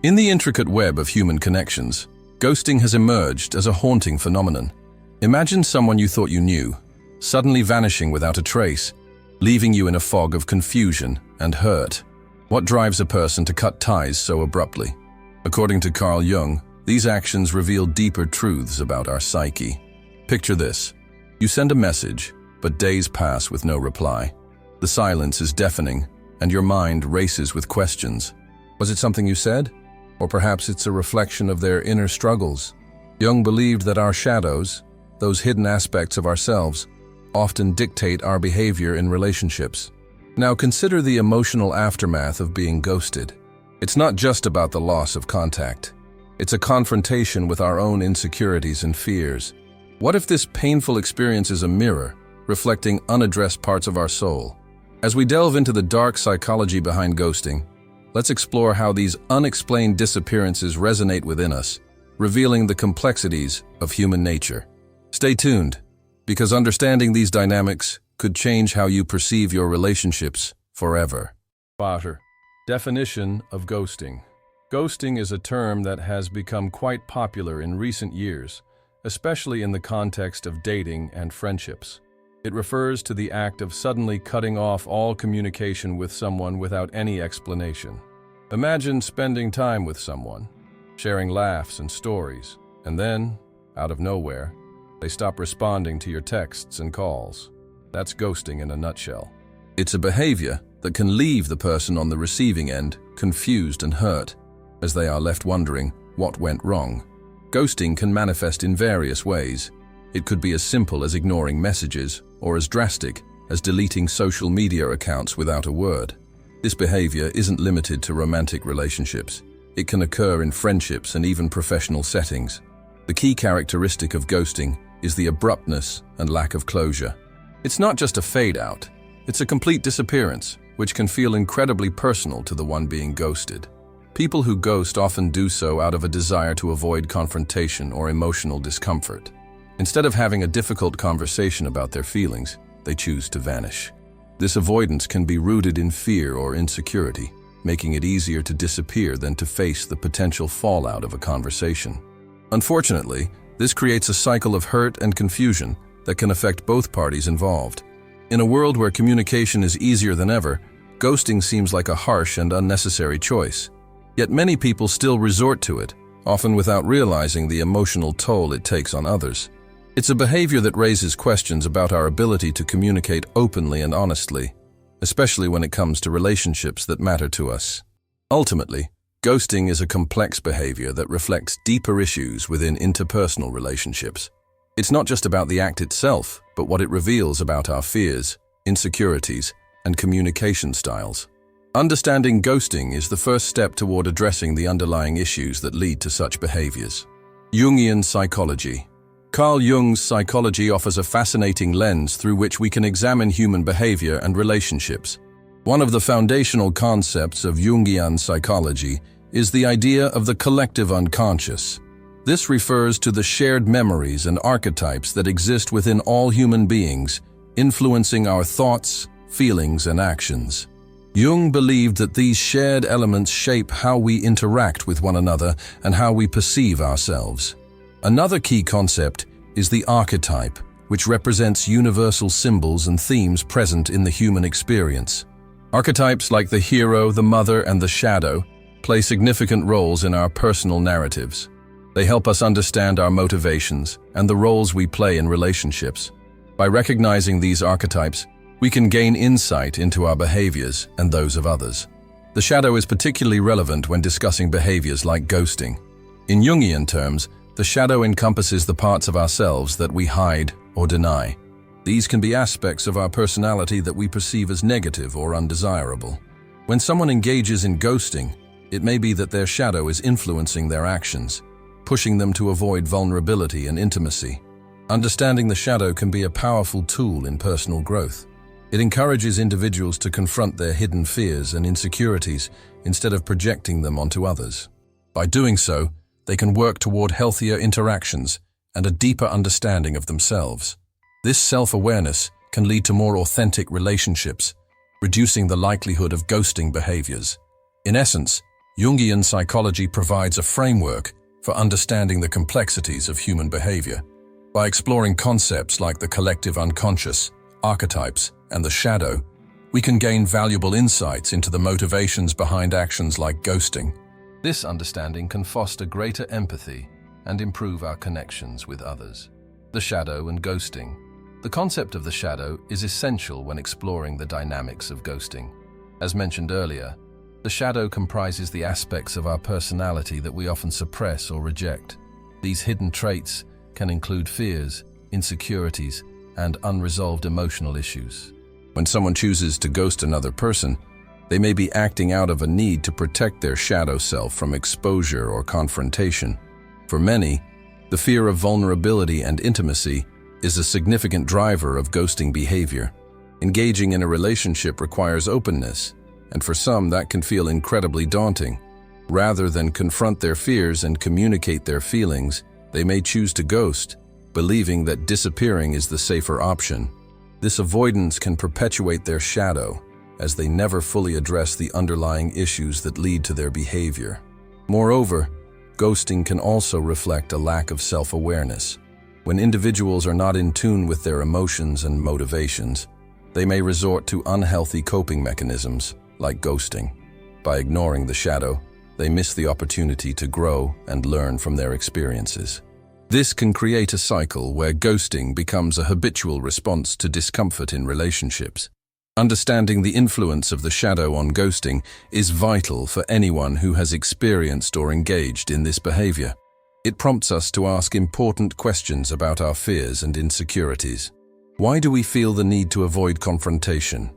In the intricate web of human connections, ghosting has emerged as a haunting phenomenon. Imagine someone you thought you knew, suddenly vanishing without a trace, leaving you in a fog of confusion and hurt. What drives a person to cut ties so abruptly? According to Carl Jung, these actions reveal deeper truths about our psyche. Picture this. You send a message, but days pass with no reply. The silence is deafening, and your mind races with questions. Was it something you said? Or perhaps it's a reflection of their inner struggles. Jung believed that our shadows, those hidden aspects of ourselves, often dictate our behavior in relationships. Now consider the emotional aftermath of being ghosted. It's not just about the loss of contact. It's a confrontation with our own insecurities and fears. What if this painful experience is a mirror, reflecting unaddressed parts of our soul? As we delve into the dark psychology behind ghosting, let's explore how these unexplained disappearances resonate within us, revealing the complexities of human nature. Stay tuned, because understanding these dynamics could change how you perceive your relationships forever. Definition of ghosting. Ghosting is a term that has become quite popular in recent years, especially in the context of dating and friendships. It refers to the act of suddenly cutting off all communication with someone without any explanation. Imagine spending time with someone, sharing laughs and stories, and then, out of nowhere, they stop responding to your texts and calls. That's ghosting in a nutshell. It's a behavior that can leave the person on the receiving end confused and hurt, as they are left wondering what went wrong. Ghosting can manifest in various ways. It could be as simple as ignoring messages, or as drastic as deleting social media accounts without a word. This behavior isn't limited to romantic relationships. It can occur in friendships and even professional settings. The key characteristic of ghosting is the abruptness and lack of closure. It's not just a fade out, it's a complete disappearance, which can feel incredibly personal to the one being ghosted. People who ghost often do so out of a desire to avoid confrontation or emotional discomfort. Instead of having a difficult conversation about their feelings, they choose to vanish. This avoidance can be rooted in fear or insecurity, making it easier to disappear than to face the potential fallout of a conversation. Unfortunately, this creates a cycle of hurt and confusion that can affect both parties involved. In a world where communication is easier than ever, ghosting seems like a harsh and unnecessary choice. Yet many people still resort to it, often without realizing the emotional toll it takes on others. It's a behavior that raises questions about our ability to communicate openly and honestly, especially when it comes to relationships that matter to us. Ultimately, ghosting is a complex behavior that reflects deeper issues within interpersonal relationships. It's not just about the act itself, but what it reveals about our fears, insecurities, and communication styles. Understanding ghosting is the first step toward addressing the underlying issues that lead to such behaviors. Jungian psychology. Carl Jung's psychology offers a fascinating lens through which we can examine human behavior and relationships. One of the foundational concepts of Jungian psychology is the idea of the collective unconscious. This refers to the shared memories and archetypes that exist within all human beings, influencing our thoughts, feelings, and actions. Jung believed that these shared elements shape how we interact with one another and how we perceive ourselves. Another key concept is the archetype, which represents universal symbols and themes present in the human experience. Archetypes like the hero, the mother, and the shadow play significant roles in our personal narratives. They help us understand our motivations and the roles we play in relationships. By recognizing these archetypes, we can gain insight into our behaviors and those of others. The shadow is particularly relevant when discussing behaviors like ghosting. In Jungian terms, the shadow encompasses the parts of ourselves that we hide or deny. These can be aspects of our personality that we perceive as negative or undesirable. When someone engages in ghosting, it may be that their shadow is influencing their actions, pushing them to avoid vulnerability and intimacy. Understanding the shadow can be a powerful tool in personal growth. It encourages individuals to confront their hidden fears and insecurities instead of projecting them onto others. By doing so, they can work toward healthier interactions and a deeper understanding of themselves. This self-awareness can lead to more authentic relationships, reducing the likelihood of ghosting behaviors. In essence, Jungian psychology provides a framework for understanding the complexities of human behavior. By exploring concepts like the collective unconscious, archetypes, and the shadow, we can gain valuable insights into the motivations behind actions like ghosting. This understanding can foster greater empathy and improve our connections with others. The shadow and ghosting. The concept of the shadow is essential when exploring the dynamics of ghosting. As mentioned earlier, the shadow comprises the aspects of our personality that we often suppress or reject. These hidden traits can include fears, insecurities, and unresolved emotional issues. When someone chooses to ghost another person, they may be acting out of a need to protect their shadow self from exposure or confrontation. For many, the fear of vulnerability and intimacy is a significant driver of ghosting behavior. Engaging in a relationship requires openness, and for some that can feel incredibly daunting. Rather than confront their fears and communicate their feelings, they may choose to ghost, believing that disappearing is the safer option. This avoidance can perpetuate their shadow, as they never fully address the underlying issues that lead to their behavior. Moreover, ghosting can also reflect a lack of self-awareness. When individuals are not in tune with their emotions and motivations, they may resort to unhealthy coping mechanisms, like ghosting. By ignoring the shadow, they miss the opportunity to grow and learn from their experiences. This can create a cycle where ghosting becomes a habitual response to discomfort in relationships. Understanding the influence of the shadow on ghosting is vital for anyone who has experienced or engaged in this behavior. It prompts us to ask important questions about our fears and insecurities. Why do we feel the need to avoid confrontation?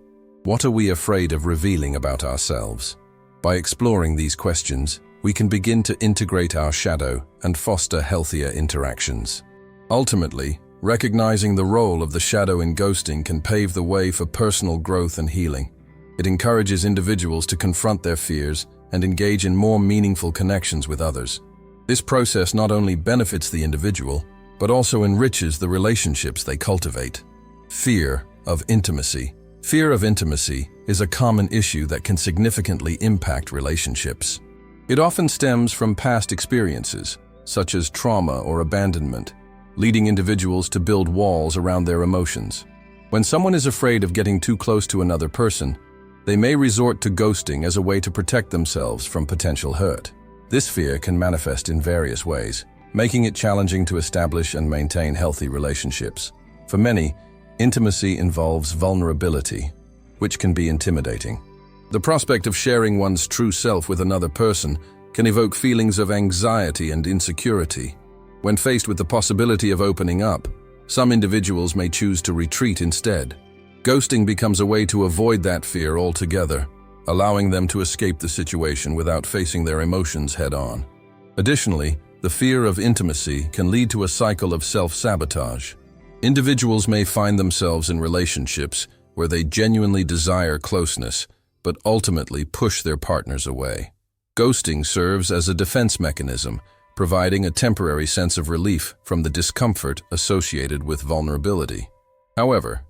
What are we afraid of revealing about ourselves? By exploring these questions, we can begin to integrate our shadow and foster healthier interactions. Ultimately, recognizing the role of the shadow in ghosting can pave the way for personal growth and healing. It encourages individuals to confront their fears and engage in more meaningful connections with others. This process not only benefits the individual, but also enriches the relationships they cultivate. Fear of intimacy. Fear of intimacy is a common issue that can significantly impact relationships. It often stems from past experiences, such as trauma or abandonment, leading individuals to build walls around their emotions. When someone is afraid of getting too close to another person, they may resort to ghosting as a way to protect themselves from potential hurt. This fear can manifest in various ways, making it challenging to establish and maintain healthy relationships. For many, intimacy involves vulnerability, which can be intimidating. The prospect of sharing one's true self with another person can evoke feelings of anxiety and insecurity. When faced with the possibility of opening up, some individuals may choose to retreat instead. Ghosting becomes a way to avoid that fear altogether, allowing them to escape the situation without facing their emotions head-on. Additionally, the fear of intimacy can lead to a cycle of self-sabotage. Individuals may find themselves in relationships where they genuinely desire closeness, but ultimately push their partners away. Ghosting serves as a defense mechanism, providing a temporary sense of relief from the discomfort associated with vulnerability. However,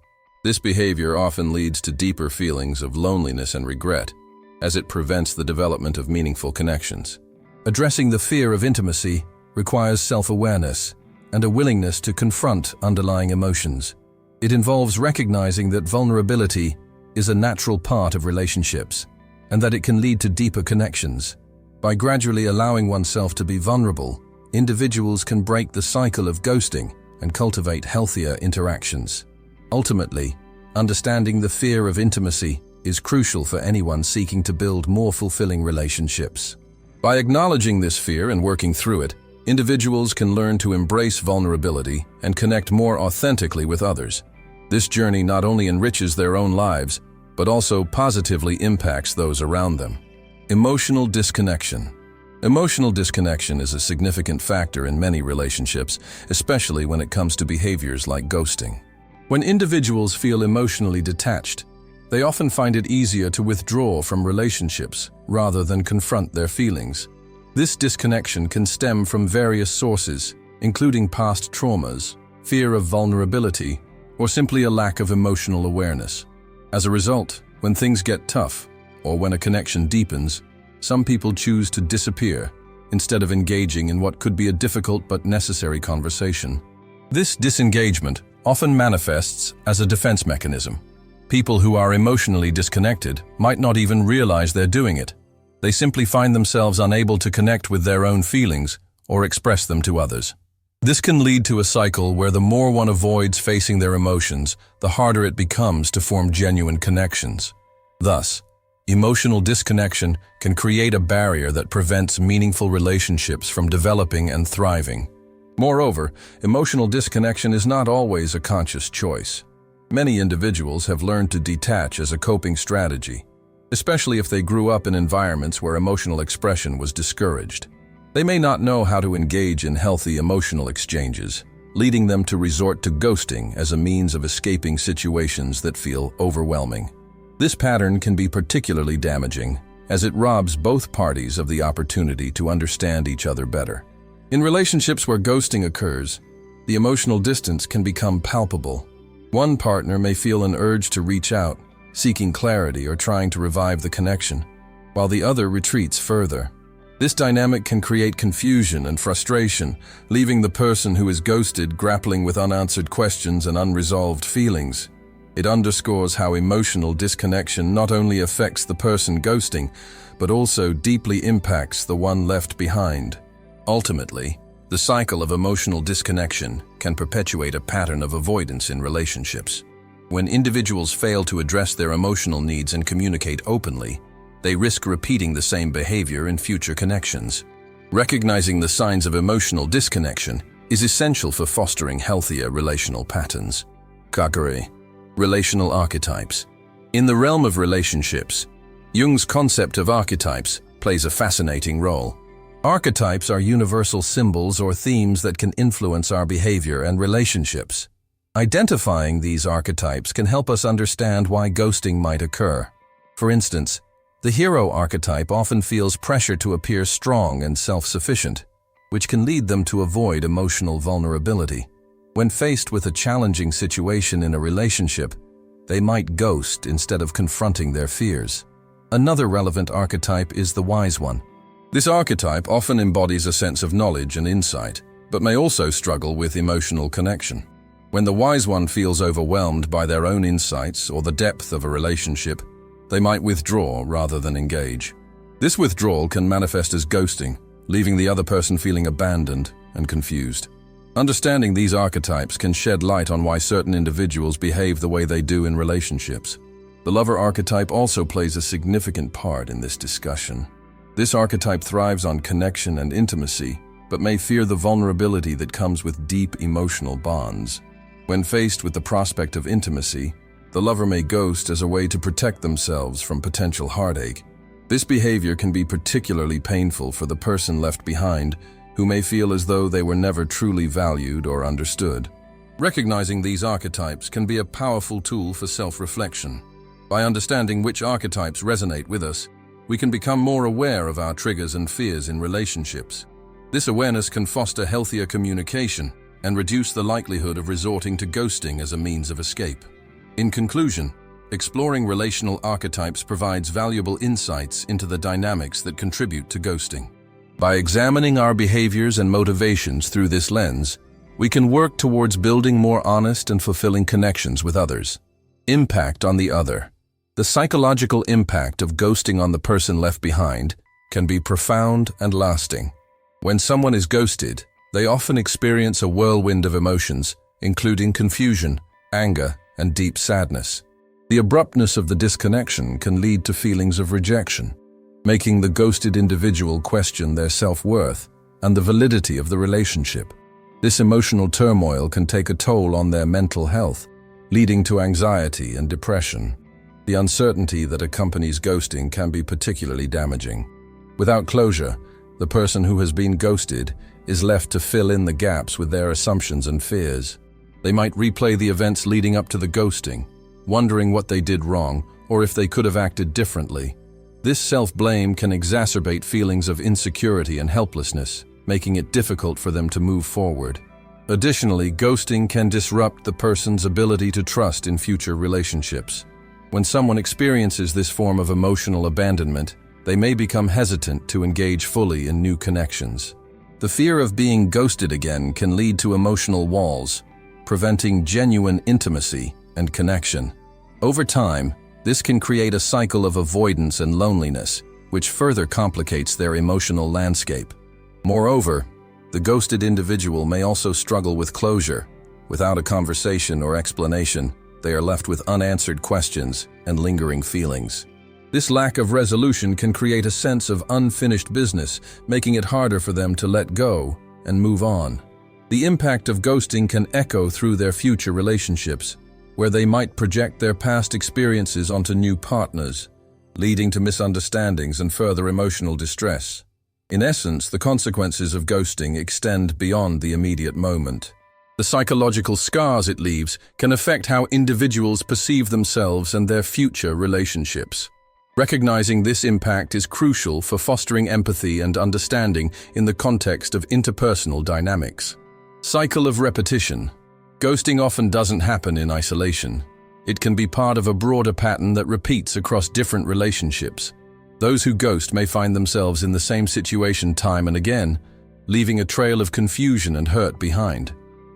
this behavior often leads to deeper feelings of loneliness and regret, as it prevents the development of meaningful connections. Addressing the fear of intimacy requires self-awareness and a willingness to confront underlying emotions. It involves recognizing that vulnerability is a natural part of relationships, and that it can lead to deeper connections. By gradually allowing oneself to be vulnerable, individuals can break the cycle of ghosting and cultivate healthier interactions. Ultimately, understanding the fear of intimacy is crucial for anyone seeking to build more fulfilling relationships. By acknowledging this fear and working through it, individuals can learn to embrace vulnerability and connect more authentically with others. This journey not only enriches their own lives, but also positively impacts those around them. Emotional disconnection. Emotional disconnection is a significant factor in many relationships, especially when it comes to behaviors like ghosting. When individuals feel emotionally detached, they often find it easier to withdraw from relationships rather than confront their feelings. This disconnection can stem from various sources, including past traumas, fear of vulnerability, or simply a lack of emotional awareness. As a result, when things get tough, or when a connection deepens, some people choose to disappear instead of engaging in what could be a difficult but necessary conversation. This disengagement often manifests as a defense mechanism. People who are emotionally disconnected might not even realize they're doing it. They simply find themselves unable to connect with their own feelings or express them to others. This can lead to a cycle where the more one avoids facing their emotions, the harder it becomes to form genuine connections. Thus, emotional disconnection can create a barrier that prevents meaningful relationships from developing and thriving. Moreover, emotional disconnection is not always a conscious choice. Many individuals have learned to detach as a coping strategy, especially if they grew up in environments where emotional expression was discouraged. They may not know how to engage in healthy emotional exchanges, leading them to resort to ghosting as a means of escaping situations that feel overwhelming. This pattern can be particularly damaging, as it robs both parties of the opportunity to understand each other better. In relationships where ghosting occurs, the emotional distance can become palpable. One partner may feel an urge to reach out, seeking clarity or trying to revive the connection, while the other retreats further. This dynamic can create confusion and frustration, leaving the person who is ghosted grappling with unanswered questions and unresolved feelings. It underscores how emotional disconnection not only affects the person ghosting, but also deeply impacts the one left behind. Ultimately, the cycle of emotional disconnection can perpetuate a pattern of avoidance in relationships. When individuals fail to address their emotional needs and communicate openly, they risk repeating the same behavior in future connections. Recognizing the signs of emotional disconnection is essential for fostering healthier relational patterns. Kagure. Relational archetypes. In the realm of relationships, Jung's concept of archetypes plays a fascinating role. Archetypes are universal symbols or themes that can influence our behavior and relationships. Identifying these archetypes can help us understand why ghosting might occur. For instance, the hero archetype often feels pressure to appear strong and self-sufficient, which can lead them to avoid emotional vulnerability. When faced with a challenging situation in a relationship, they might ghost instead of confronting their fears. Another relevant archetype is the wise one. This archetype often embodies a sense of knowledge and insight, but may also struggle with emotional connection. When the wise one feels overwhelmed by their own insights or the depth of a relationship, they might withdraw rather than engage. This withdrawal can manifest as ghosting, leaving the other person feeling abandoned and confused. Understanding these archetypes can shed light on why certain individuals behave the way they do in relationships. The lover archetype also plays a significant part in this discussion. This archetype thrives on connection and intimacy, but may fear the vulnerability that comes with deep emotional bonds. When faced with the prospect of intimacy, the lover may ghost as a way to protect themselves from potential heartache. This behavior can be particularly painful for the person left behind, who may feel as though they were never truly valued or understood. Recognizing these archetypes can be a powerful tool for self-reflection. By understanding which archetypes resonate with us, we can become more aware of our triggers and fears in relationships. This awareness can foster healthier communication and reduce the likelihood of resorting to ghosting as a means of escape. In conclusion, exploring relational archetypes provides valuable insights into the dynamics that contribute to ghosting. By examining our behaviors and motivations through this lens, we can work towards building more honest and fulfilling connections with others. Impact on the other. The psychological impact of ghosting on the person left behind can be profound and lasting. When someone is ghosted, they often experience a whirlwind of emotions, including confusion, anger, and deep sadness. The abruptness of the disconnection can lead to feelings of rejection, making the ghosted individual question their self-worth and the validity of the relationship. This emotional turmoil can take a toll on their mental health, leading to anxiety and depression. The uncertainty that accompanies ghosting can be particularly damaging. Without closure, the person who has been ghosted is left to fill in the gaps with their assumptions and fears. They might replay the events leading up to the ghosting, wondering what they did wrong or if they could have acted differently. This self-blame can exacerbate feelings of insecurity and helplessness, making it difficult for them to move forward. Additionally, ghosting can disrupt the person's ability to trust in future relationships. When someone experiences this form of emotional abandonment, they may become hesitant to engage fully in new connections. The fear of being ghosted again can lead to emotional walls, preventing genuine intimacy and connection. Over time, this can create a cycle of avoidance and loneliness, which further complicates their emotional landscape. Moreover, the ghosted individual may also struggle with closure. Without a conversation or explanation, they are left with unanswered questions and lingering feelings. This lack of resolution can create a sense of unfinished business, making it harder for them to let go and move on. The impact of ghosting can echo through their future relationships, where they might project their past experiences onto new partners, leading to misunderstandings and further emotional distress. In essence, the consequences of ghosting extend beyond the immediate moment. The psychological scars it leaves can affect how individuals perceive themselves and their future relationships. Recognizing this impact is crucial for fostering empathy and understanding in the context of interpersonal dynamics. Cycle of repetition. Ghosting often doesn't happen in isolation. It can be part of a broader pattern that repeats across different relationships. Those who ghost may find themselves in the same situation time and again, leaving a trail of confusion and hurt behind.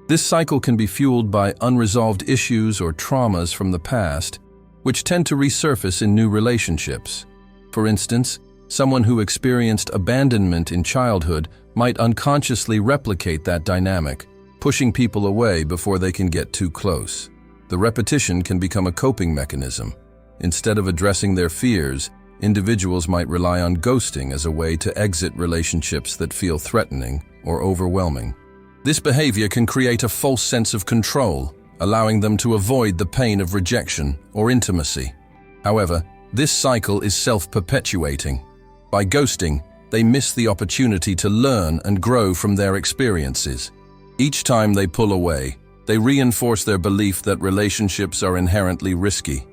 This cycle can be fueled by unresolved issues or traumas from the past, which tend to resurface in new relationships. For instance, someone who experienced abandonment in childhood might unconsciously replicate that dynamic, pushing people away before they can get too close. The repetition can become a coping mechanism. Instead of addressing their fears, individuals might rely on ghosting as a way to exit relationships that feel threatening or overwhelming. This behavior can create a false sense of control, allowing them to avoid the pain of rejection or intimacy. However, this cycle is self-perpetuating. By ghosting, they miss the opportunity to learn and grow from their experiences. Each time they pull away, they reinforce their belief that relationships are inherently risky.